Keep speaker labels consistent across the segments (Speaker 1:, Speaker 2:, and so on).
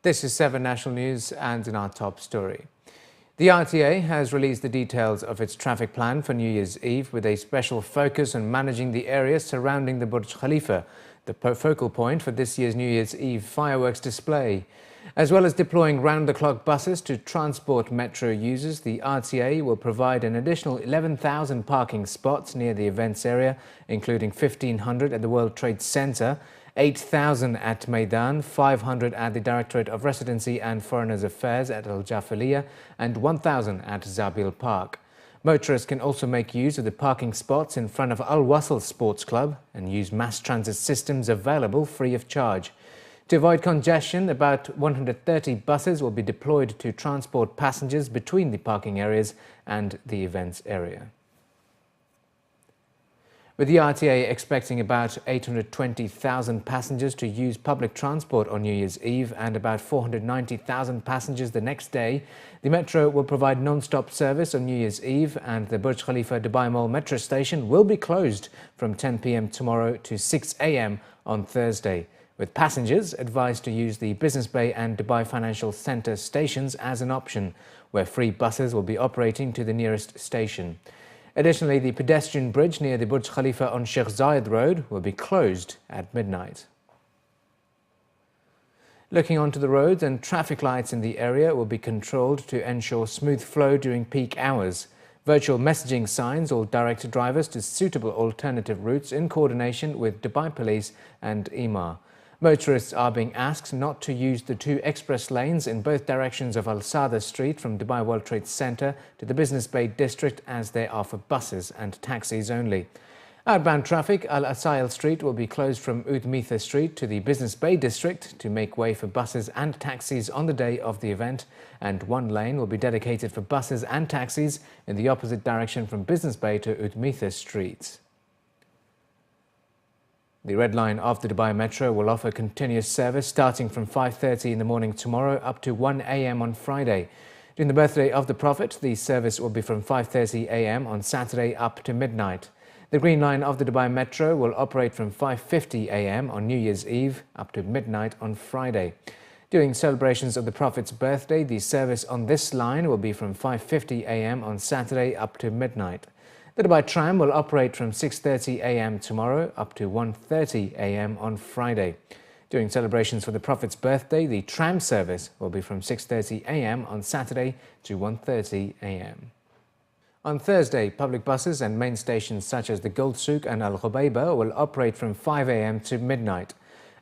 Speaker 1: This is 7 National News, and in our top story. The RTA has released the details of its traffic plan for New Year's Eve, with a special focus on managing the area surrounding the Burj Khalifa, the focal point for this year's New Year's Eve fireworks display. As well as deploying round-the-clock buses to transport metro users, the RTA will provide an additional 11,000 parking spots near the events area, including 1,500 at the World Trade Center, 8,000 at Maidan, 500 at the Directorate of Residency and Foreigners Affairs at Al Jafaliya, and 1,000 at Zabil Park. Motorists can also make use of the parking spots in front of Al Wasl Sports Club and use mass transit systems available free of charge. To avoid congestion, about 130 buses will be deployed to transport passengers between the parking areas and the events area. With the RTA expecting about 820,000 passengers to use public transport on New Year's Eve and about 490,000 passengers the next day, the metro will provide non-stop service on New Year's Eve, and the Burj Khalifa Dubai Mall metro station will be closed from 10 p.m. tomorrow to 6 a.m. on Thursday, with passengers advised to use the Business Bay and Dubai Financial Centre stations as an option, where free buses will be operating to the nearest station. Additionally, the pedestrian bridge near the Burj Khalifa on Sheikh Zayed Road will be closed at midnight. Looking onto the roads, and traffic lights in the area will be controlled to ensure smooth flow during peak hours. Virtual messaging signs will direct drivers to suitable alternative routes in coordination with Dubai Police and EMA. Motorists are being asked not to use the two express lanes in both directions of Al Sada Street from Dubai World Trade Center to the Business Bay district, as they are for buses and taxis only. Outbound traffic, Al Asail Street will be closed from Udmitha Street to the Business Bay district to make way for buses and taxis on the day of the event, and one lane will be dedicated for buses and taxis in the opposite direction from Business Bay to Udmitha Street. The Red Line of the Dubai Metro will offer continuous service starting from 5:30 in the morning tomorrow up to 1 a.m. on Friday. During the birthday of the Prophet, the service will be from 5:30 a.m. on Saturday up to midnight. The Green Line of the Dubai Metro will operate from 5:50 a.m. on New Year's Eve up to midnight on Friday. During celebrations of the Prophet's birthday, the service on this line will be from 5:50 a.m. on Saturday up to midnight. The Dubai Tram will operate from 6:30 a.m. tomorrow up to 1:30 a.m. on Friday. During celebrations for the Prophet's birthday, the tram service will be from 6:30 a.m. on Saturday to 1:30 a.m. On Thursday, public buses and main stations such as the Gold Souk and Al Ghubayba will operate from 5 a.m. to midnight.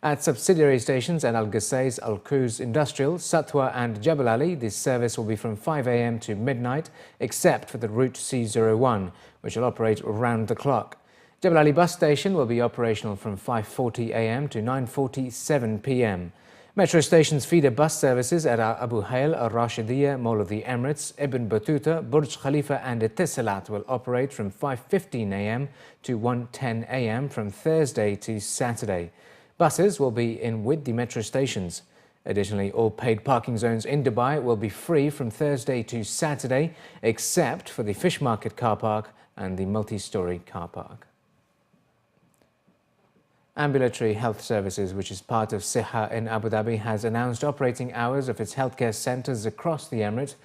Speaker 1: At subsidiary stations at Al Qusais, Al Quoz Industrial, Satwa and Jebel Ali, this service will be from 5 a.m. to midnight, except for the route C01, which will operate around the clock. Jebel Ali bus station will be operational from 5:40 a.m. to 9:47 p.m. Metro stations feeder bus services at Abu Hail, Al Rashidiyya, Mall of the Emirates, Ibn Battuta, Burj Khalifa and Etisalat will operate from 5:15 a.m. to 1:10 a.m. from Thursday to Saturday. Buses will be in with the metro stations. Additionally, all paid parking zones in Dubai will be free from Thursday to Saturday, except for the Fish Market car park and the multi-storey car park. Ambulatory Health Services, which is part of Siha in Abu Dhabi, has announced operating hours of its healthcare centres across the Emirate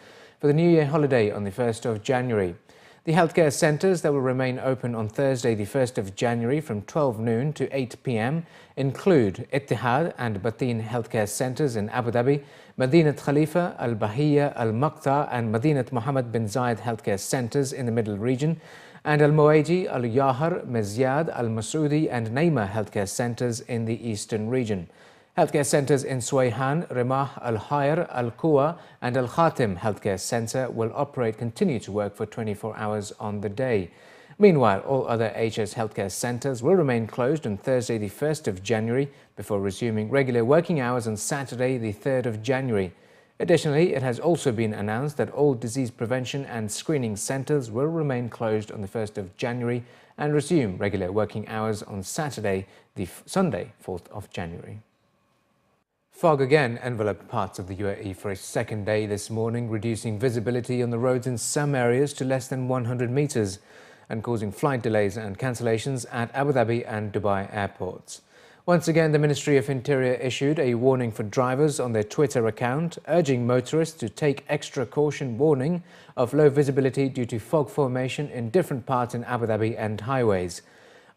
Speaker 1: for the New Year holiday on the 1st of January. The healthcare centres that will remain open on Thursday, the 1st of January from 12 noon to 8 p.m. include Ittihad and Batin healthcare centres in Abu Dhabi, Madinat Khalifa, Al Bahiyya, Al Maqta and Madinat Mohammed bin Zayed healthcare centres in the middle region, and Al Muwaiji, Al Yahar, Mizyad, Al Masoudi and Naima healthcare centres in the eastern region. Healthcare centres in Suwayhan, Rimah, Al Hayr, Al Quwa and Al Khatim Healthcare Centre will continue to work for 24 hours on the day. Meanwhile, all other HS healthcare centres will remain closed on Thursday the 1st of January before resuming regular working hours on Saturday the 3rd of January. Additionally, it has also been announced that all disease prevention and screening centres will remain closed on the 1st of January and resume regular working hours on Saturday, the Sunday 4th of January. Fog again enveloped parts of the UAE for a second day this morning, reducing visibility on the roads in some areas to less than 100 metres and causing flight delays and cancellations at Abu Dhabi and Dubai airports. Once again, the Ministry of Interior issued a warning for drivers on their Twitter account, urging motorists to take extra caution, warning of low visibility due to fog formation in different parts in Abu Dhabi and highways.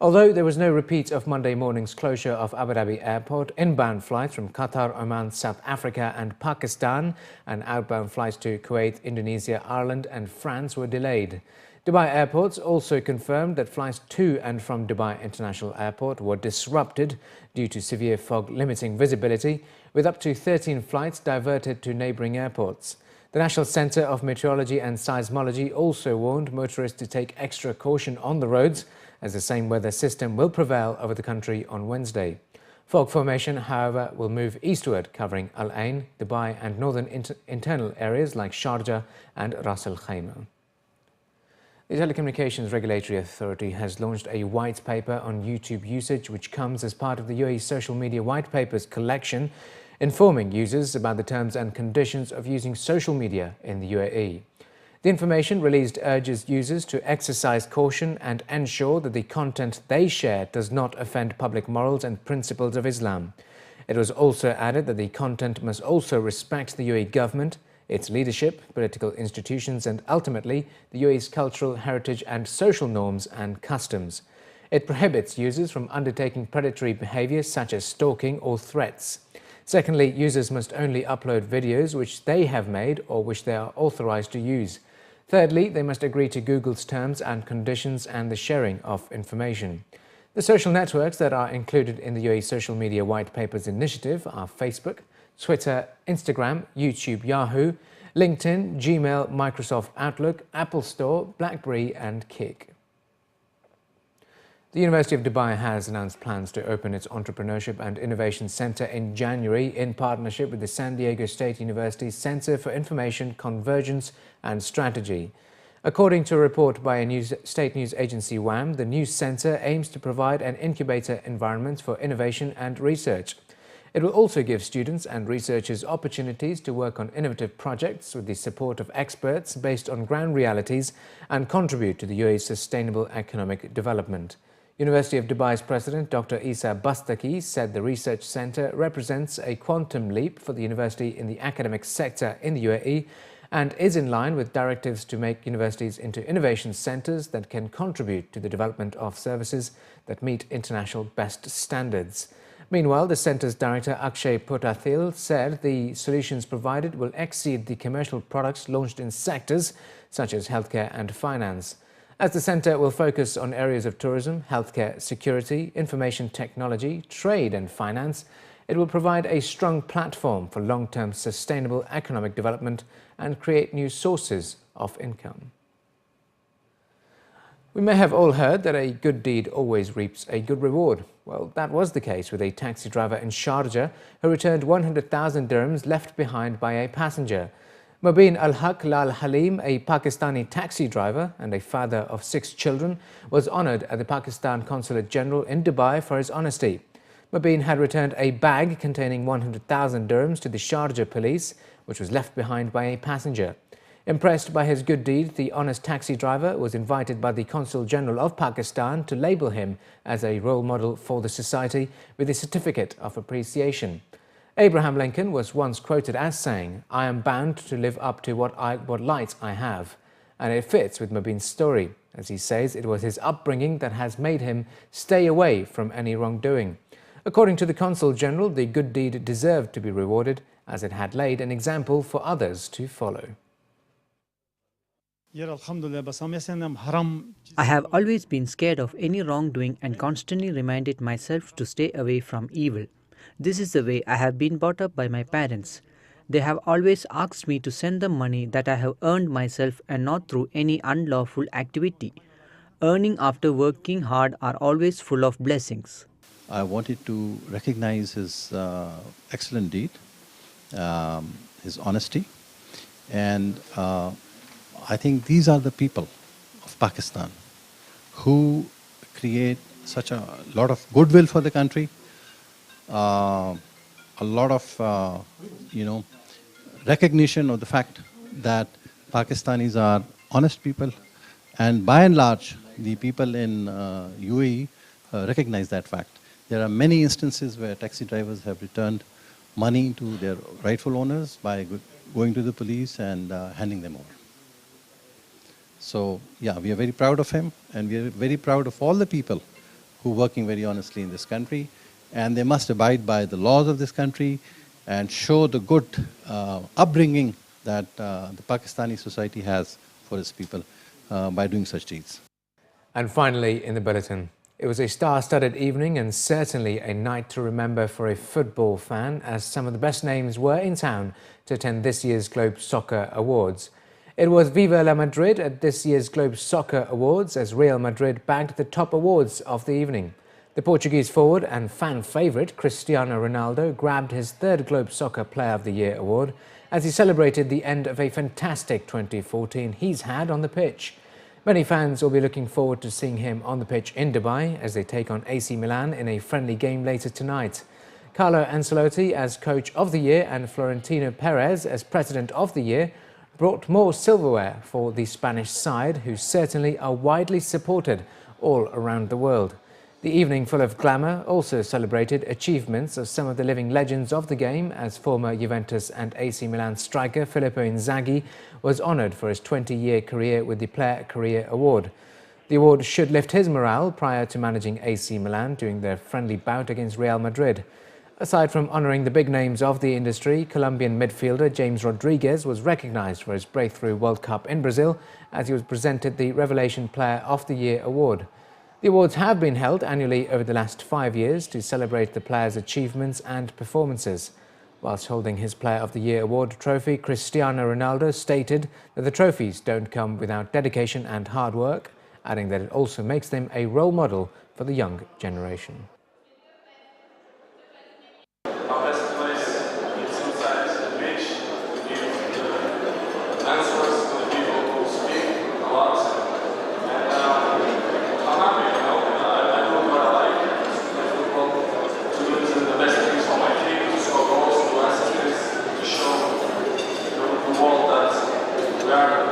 Speaker 1: Although there was no repeat of Monday morning's closure of Abu Dhabi airport, inbound flights from Qatar, Oman, South Africa and Pakistan and outbound flights to Kuwait, Indonesia, Ireland and France were delayed. Dubai airports also confirmed that flights to and from Dubai International Airport were disrupted due to severe fog limiting visibility, with up to 13 flights diverted to neighbouring airports. The National Centre of Meteorology and Seismology also warned motorists to take extra caution on the roads, as the same weather system will prevail over the country on Wednesday. Fog formation, however, will move eastward, covering Al Ain, Dubai and northern internal areas like Sharjah and Ras Al Khaimah. The Telecommunications Regulatory Authority has launched a white paper on YouTube usage, which comes as part of the UAE social media white papers collection, informing users about the terms and conditions of using social media in the UAE. The information released urges users to exercise caution and ensure that the content they share does not offend public morals and principles of Islam. It was also added that the content must also respect the UAE government, its leadership, political institutions and ultimately the UAE's cultural heritage and social norms and customs. It prohibits users from undertaking predatory behaviour such as stalking or threats. Secondly, users must only upload videos which they have made or which they are authorised to use. Thirdly, they must agree to Google's terms and conditions and the sharing of information. The social networks that are included in the UAE Social Media White Papers initiative are Facebook, Twitter, Instagram, YouTube, Yahoo, LinkedIn, Gmail, Microsoft Outlook, Apple Store, BlackBerry and Kik. The University of Dubai has announced plans to open its Entrepreneurship and Innovation Centre in January in partnership with the San Diego State University Centre for Information, Convergence and Strategy. According to a report by a state news agency WAM, the new centre aims to provide an incubator environment for innovation and research. It will also give students and researchers opportunities to work on innovative projects with the support of experts based on ground realities and contribute to the UAE's sustainable economic development. University of Dubai's President Dr. Isa Bastaki said the research centre represents a quantum leap for the university in the academic sector in the UAE and is in line with directives to make universities into innovation centres that can contribute to the development of services that meet international best standards. Meanwhile, the centre's director Akshay Potathil said the solutions provided will exceed the commercial products launched in sectors such as healthcare and finance. As the centre will focus on areas of tourism, healthcare, security, information technology, trade and finance, it will provide a strong platform for long-term sustainable economic development and create new sources of income. We may have all heard that a good deed always reaps a good reward. Well, that was the case with a taxi driver in Sharjah who returned 100,000 dirhams left behind by a passenger. Mubin Al-Haq Lal Halim, a Pakistani taxi driver and a father of 6 children, was honoured at the Pakistan Consulate General in Dubai for his honesty. Mubin had returned a bag containing 100,000 dirhams to the Sharjah police, which was left behind by a passenger. Impressed by his good deed, the honest taxi driver was invited by the Consul General of Pakistan to label him as a role model for the society with a certificate of appreciation. Abraham Lincoln was once quoted as saying, "I am bound to live up to what light I have." And it fits with Mubin's story. As he says, it was his upbringing that has made him stay away from any wrongdoing. According to the Consul General, the good deed deserved to be rewarded as it had laid an example for others to follow.
Speaker 2: I have always been scared of any wrongdoing and constantly reminded myself to stay away from evil. This is the way I have been brought up by my parents. They have always asked me to send them money that I have earned myself and not through any unlawful activity. Earning after working hard are always full of blessings.
Speaker 3: I wanted to recognize his excellent deed, his honesty, and I think these are the people of Pakistan who create such a lot of goodwill for the country, a lot of recognition of the fact that Pakistanis are honest people, and by and large the people in UAE recognize that fact. There are many instances where taxi drivers have returned money to their rightful owners by going to the police and handing them over. So, yeah, we are very proud of him, and we are very proud of all the people who are working very honestly in this country, and they must abide by the laws of this country and show the good upbringing that the Pakistani society has for its people by doing such deeds.
Speaker 1: And finally, in the bulletin, it was a star-studded evening and certainly a night to remember for a football fan, as some of the best names were in town to attend this year's Globe Soccer Awards. It was Viva la Madrid at this year's Globe Soccer Awards as Real Madrid bagged the top awards of the evening. The Portuguese forward and fan favourite Cristiano Ronaldo grabbed his third Globe Soccer Player of the Year award as he celebrated the end of a fantastic 2014 he's had on the pitch. Many fans will be looking forward to seeing him on the pitch in Dubai as they take on AC Milan in a friendly game later tonight. Carlo Ancelotti as Coach of the Year and Florentino Perez as President of the Year brought more silverware for the Spanish side, who certainly are widely supported all around the world. The evening, full of glamour, also celebrated achievements of some of the living legends of the game, as former Juventus and AC Milan striker Filippo Inzaghi was honoured for his 20-year career with the Player Career Award. The award should lift his morale prior to managing AC Milan during their friendly bout against Real Madrid. Aside from honouring the big names of the industry, Colombian midfielder James Rodriguez was recognised for his breakthrough World Cup in Brazil as he was presented the Revelation Player of the Year award. The awards have been held annually over the last 5 years to celebrate the players' achievements and performances. Whilst holding his Player of the Year award trophy, Cristiano Ronaldo stated that the trophies don't come without dedication and hard work, adding that it also makes them a role model for the young generation.
Speaker 4: We are